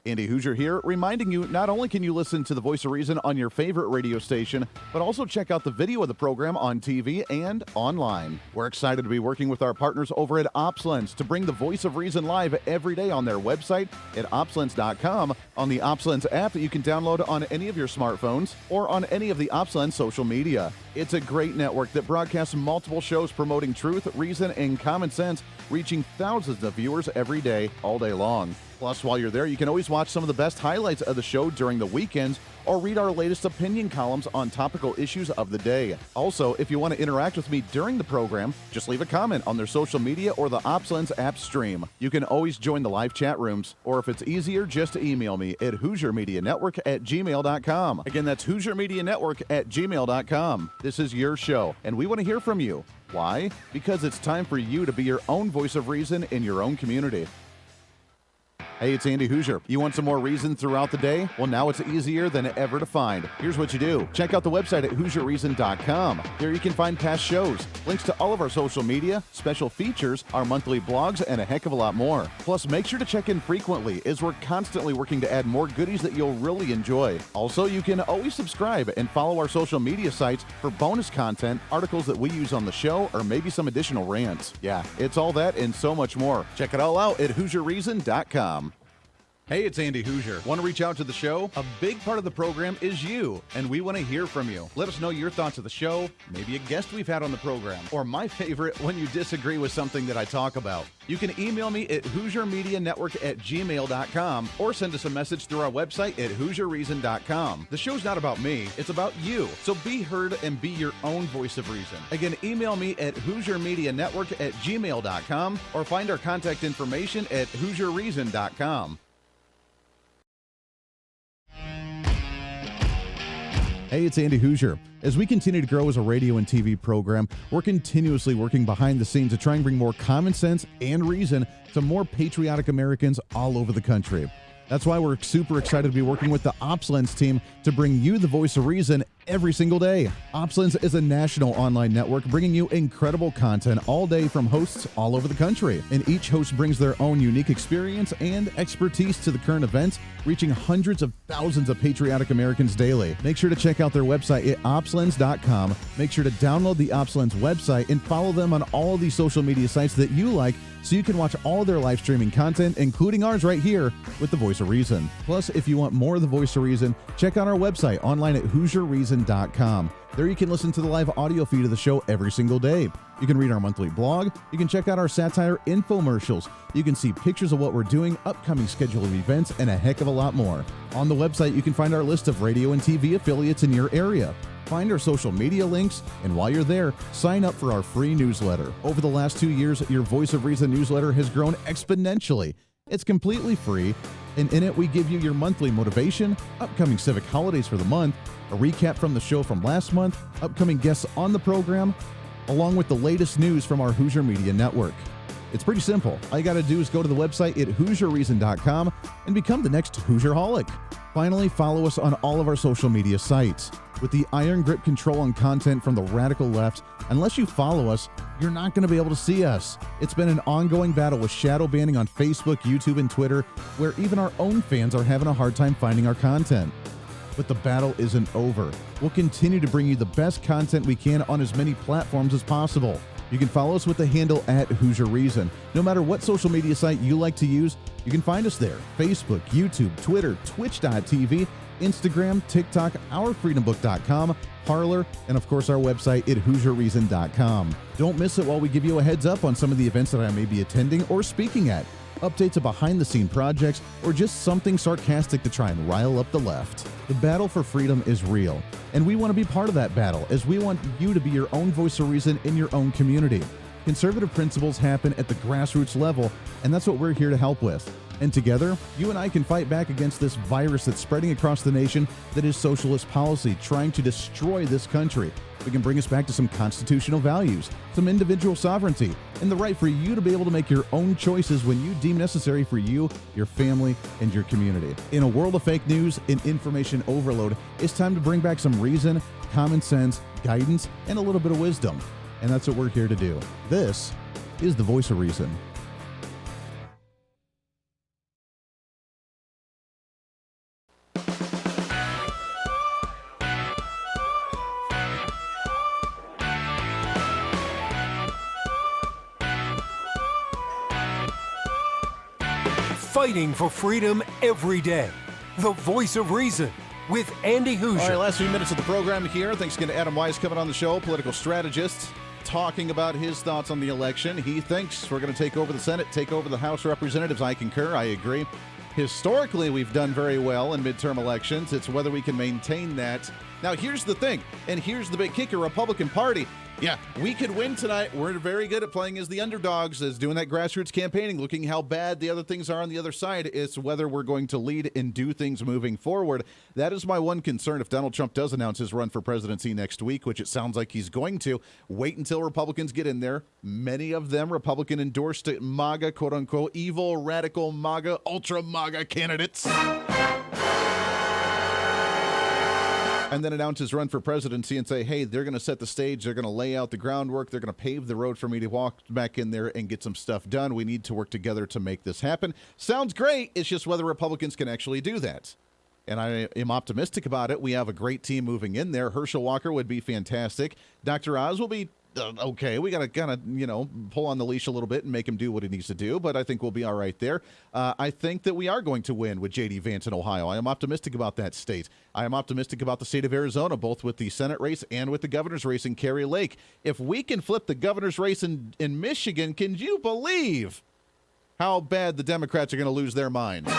Andy Hooser here, reminding you not only can you listen to The Voice of Reason on your favorite radio station, but also check out the video of the program on TV and online. We're excited to be working with our partners over at OpsLens to bring The Voice of Reason live every day on their website at opslens.com, on the OpsLens app that you can download on any of your smartphones, or on any of the OpsLens social media. It's a great network that broadcasts multiple shows promoting truth, reason, and common sense, reaching thousands of viewers every day, all day long. Plus, while you're there, you can always watch some of the best highlights of the show during the weekends or read our latest opinion columns on topical issues of the day. Also, if you want to interact with me during the program, just leave a comment on their social media or the OpsLens app stream. You can always join the live chat rooms, or if it's easier, just email me at HooserMediaNetwork@gmail.com. Again, that's HooserMediaNetwork@gmail.com. This is your show, and we want to hear from you. Why? Because it's time for you to be your own voice of reason in your own community. Hey, it's Andy Hooser. You want some more reason throughout the day? Well, now it's easier than ever to find. Here's what you do. Check out the website at HooserReason.com. Here you can find past shows, links to all of our social media, special features, our monthly blogs, and a heck of a lot more. Plus, make sure to check in frequently, as we're constantly working to add more goodies that you'll really enjoy. Also, you can always subscribe and follow our social media sites for bonus content, articles that we use on the show, or maybe some additional rants. Yeah, it's all that and so much more. Check it all out at HooserReason.com. Hey, it's Andy Hooser. Want to reach out to the show? A big part of the program is you, and we want to hear from you. Let us know your thoughts of the show, maybe a guest we've had on the program, or my favorite, when you disagree with something that I talk about. You can email me at HooserMediaNetwork@gmail.com or send us a message through our website at HooserReason.com. The show's not about me, it's about you. So be heard and be your own voice of reason. Again, email me at HooserMediaNetwork@gmail.com or find our contact information at HooserReason.com. Hey, it's Andy Hooser. As we continue to grow as a radio and TV program, we're continuously working behind the scenes to try and bring more common sense and reason to more patriotic Americans all over the country. That's why we're super excited to be working with the OpsLens team to bring you the voice of reason every single day. OpsLens is a national online network bringing you incredible content all day from hosts all over the country. And each host brings their own unique experience and expertise to the current events, reaching hundreds of thousands of patriotic Americans daily. Make sure to check out their website at opslens.com. Make sure to download the OpsLens website and follow them on all the social media sites that you like so you can watch all their live streaming content, including ours right here with the Voice of Reason. Plus, if you want more of the Voice of Reason, check out our website online at HooserReason.com. There you can listen to the live audio feed of the show every single day. You can read our monthly blog. You can check out our satire infomercials. You can see pictures of what we're doing, upcoming schedule of events, and a heck of a lot more. On the website, you can find our list of radio and TV affiliates in your area. Find our social media links, and while you're there, sign up for our free newsletter. Over the last 2 years, your Voice of Reason newsletter has grown exponentially. It's completely free, and in it we give you your monthly motivation, upcoming civic holidays for the month, a recap from the show from last month, upcoming guests on the program, along with the latest news from our Hooser Media Network. It's pretty simple. All you got to do is go to the website at HooserReason.com and become the next Hooserholic. Finally, follow us on all of our social media sites. With the iron grip control on content from the radical left, unless you follow us, you're not going to be able to see us. It's been an ongoing battle with shadow banning on Facebook, YouTube, and Twitter, where even our own fans are having a hard time finding our content. But the battle isn't over. We'll continue to bring you the best content we can on as many platforms as possible. You can follow us with the handle at Hooser Reason. No matter what social media site you like to use, you can find us there. Facebook, YouTube, Twitter, Twitch.tv, Instagram, TikTok, ourfreedombook.com, Parler, and of course our website at HooserReason.com. Don't miss it while we give you a heads up on some of the events that I may be attending or speaking at, updates of behind-the-scene projects, or just something sarcastic to try and rile up the left. The battle for freedom is real, and we want to be part of that battle as we want you to be your own voice of reason in your own community. Conservative principles happen at the grassroots level, and that's what we're here to help with. And together, you and I can fight back against this virus that's spreading across the nation that is socialist policy, trying to destroy this country. We can bring us back to some constitutional values, some individual sovereignty, and the right for you to be able to make your own choices when you deem necessary for you, your family, and your community. In a world of fake news and information overload, it's time to bring back some reason, common sense, guidance, and a little bit of wisdom. And that's what we're here to do. This is the Voice of Reason. Fighting for freedom every day. The Voice of Reason with Andy Hooser. All right, last few minutes of the program here. Thanks again to Adam Wise coming on the show, political strategist, talking about his thoughts on the election. He thinks we're going to take over the Senate, take over the House of Representatives. I concur. I agree. Historically, we've done very well in midterm elections. It's whether we can maintain that. Now, here's the thing, and here's the big kicker. Republican Party, yeah, we could win tonight. We're very good at playing as the underdogs, as doing that grassroots campaigning, looking how bad the other things are on the other side. It's whether we're going to lead and do things moving forward. That is my one concern. If Donald Trump does announce his run for presidency next week, which it sounds like he's going to, wait until Republicans get in there. Many of them Republican-endorsed MAGA, quote-unquote, evil, radical MAGA, ultra-MAGA candidates. And then announce his run for presidency and say, hey, they're going to set the stage, they're going to lay out the groundwork, they're going to pave the road for me to walk back in there and get some stuff done. We need to work together to make this happen. Sounds great. It's just whether Republicans can actually do that. And I am optimistic about it. We have a great team moving in there. Herschel Walker would be fantastic. Dr. Oz will be okay. We got to kind of, pull on the leash a little bit and make him do what he needs to do, but I think we'll be all right there. I think that we are going to win with J.D. Vance in Ohio. I am optimistic about that state. I am optimistic about the state of Arizona, both with the Senate race and with the governor's race in Cary Lake. If we can flip the governor's race in Michigan, can you believe how bad the Democrats are going to lose their minds?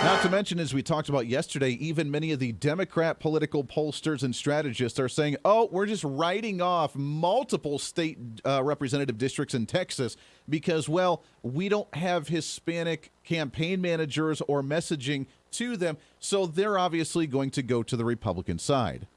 Not to mention, as we talked about yesterday, even many of the Democrat political pollsters and strategists are saying, oh, we're just writing off multiple state representative districts in Texas because, well, we don't have Hispanic campaign managers or messaging to them, so they're obviously going to go to the Republican side.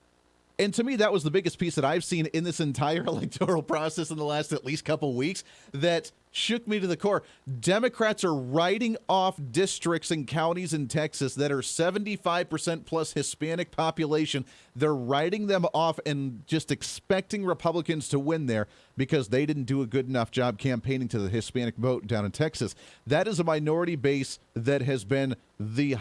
And to me, that was the biggest piece that I've seen in this entire electoral process in the last at least couple weeks that shook me to the core. Democrats are writing off districts and counties in Texas that are 75% plus Hispanic population. They're writing them off and just expecting Republicans to win there because they didn't do a good enough job campaigning to the Hispanic vote down in Texas. That is a minority base that has been the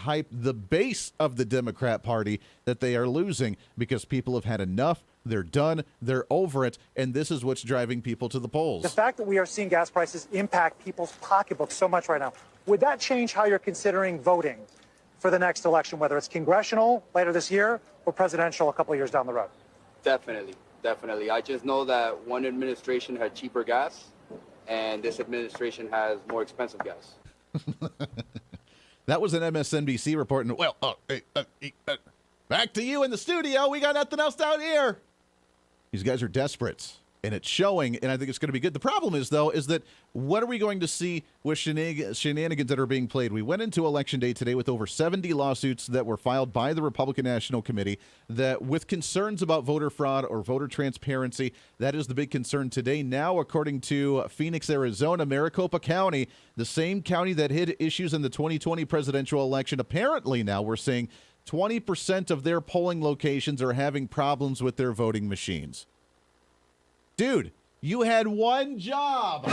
base of the Democrat Party that they are losing because people have had enough. They're done. They're over it. And this is what's driving people to the polls. The fact that we are seeing gas prices impact people's pocketbooks so much right now, would that change how you're considering voting for the next election, whether it's congressional later this year or presidential a couple of years down the road? Definitely. I just know that one administration had cheaper gas and this administration has more expensive gas. That was an MSNBC report. And, well, back to you in the studio. We got nothing else down here. These guys are desperate, and it's showing, and I think it's going to be good. The problem is, though, is that what are we going to see with shenanigans that are being played? We went into Election Day today with over 70 lawsuits that were filed by the Republican National Committee that with concerns about voter fraud or voter transparency. That is the big concern today. Now, according to Phoenix, Arizona, Maricopa County, the same county that hid issues in the 2020 presidential election, apparently now we're seeing 20% of their polling locations are having problems with their voting machines. Dude, you had one job.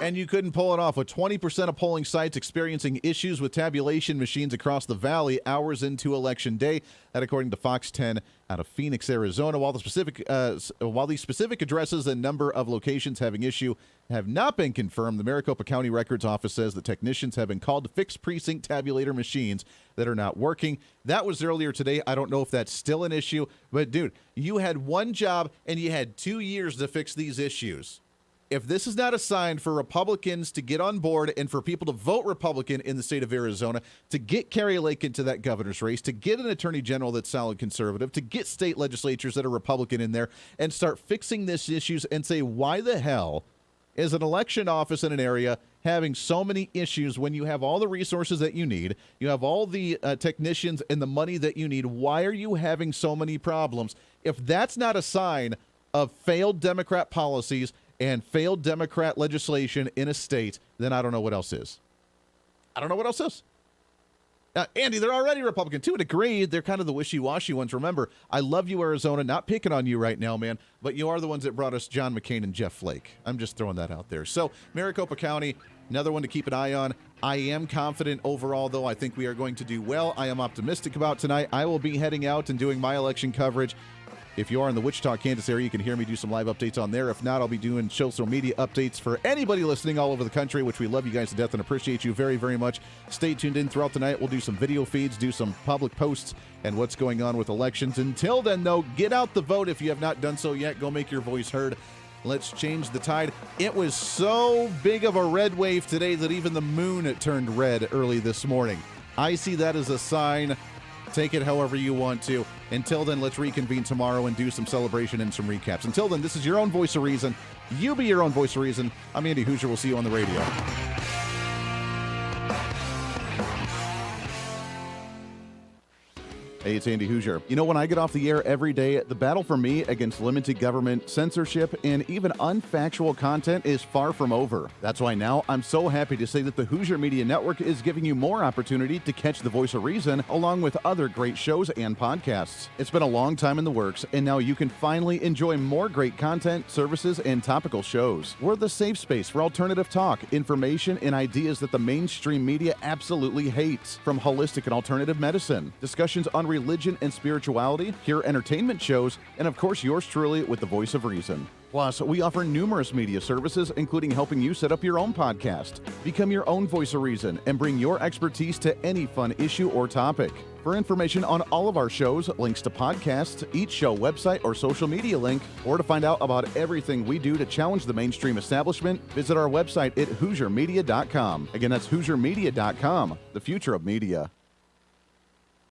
And you couldn't pull it off, with 20% of polling sites experiencing issues with tabulation machines across the valley hours into Election Day. That according to Fox 10 out of Phoenix, Arizona. While the specific addresses and number of locations having issue have not been confirmed, the Maricopa County Records Office says that technicians have been called to fix precinct tabulator machines that are not working. That was earlier today. I don't know if that's still an issue, but dude, you had one job and you had 2 years to fix these issues. If this is not a sign for Republicans to get on board and for people to vote Republican in the state of Arizona, to get Kari Lake into that governor's race, to get an attorney general that's solid conservative, to get state legislatures that are Republican in there and start fixing these issues and say, why the hell is an election office in an area having so many issues when you have all the resources that you need, you have all the technicians and the money that you need? Why are you having so many problems? If that's not a sign of failed Democrat policies and failed Democrat legislation in a state, then I don't know what else is. Andy, they're already Republican. To a degree, they're kind of the wishy-washy ones. Remember, I love you, Arizona. Not picking on you right now, man, but you are the ones that brought us John McCain and Jeff Flake. I'm just throwing that out there. So, Maricopa County, another one to keep an eye on. I am confident overall, though. I think we are going to do well. I am optimistic about tonight. I will be heading out and doing my election coverage. If you are in the Wichita, Kansas area, you can hear me do some live updates on there. If not, I'll be doing social media updates for anybody listening all over the country, which we love you guys to death and appreciate you very, very much. Stay tuned in throughout the night. We'll do some video feeds, do some public posts, and what's going on with elections. Until then, though, get out the vote if you have not done so yet. Go make your voice heard. Let's change the tide. It was so big of a red wave today that even the moon turned red early this morning. I see that as a sign. Take it however you want to. Until then, let's reconvene tomorrow and do some celebration and some recaps. Until then, this is your own voice of reason. You be your own voice of reason. I'm Andy Hooser. We'll see you on the radio. Hey, it's Andy Hooser. You know, when I get off the air every day, the battle for me against limited government, censorship, and even unfactual content is far from over. That's why now I'm so happy to say that the Hooser Media Network is giving you more opportunity to catch the voice of reason along with other great shows and podcasts. It's been a long time in the works, and now you can finally enjoy more great content, services, and topical shows. We're the safe space for alternative talk, information, and ideas that the mainstream media absolutely hates. From holistic and alternative medicine, discussions on religion and spirituality, pure entertainment shows, and of course yours truly with the voice of reason. Plus, we offer numerous media services, including helping you set up your own podcast. Become your own voice of reason and bring your expertise to any fun issue or topic. For information on all of our shows, links to podcasts, each show website or social media link, or to find out about everything we do to challenge the mainstream establishment, visit our website at HooserMedia.com. Again, that's HooserMedia.com, the future of media.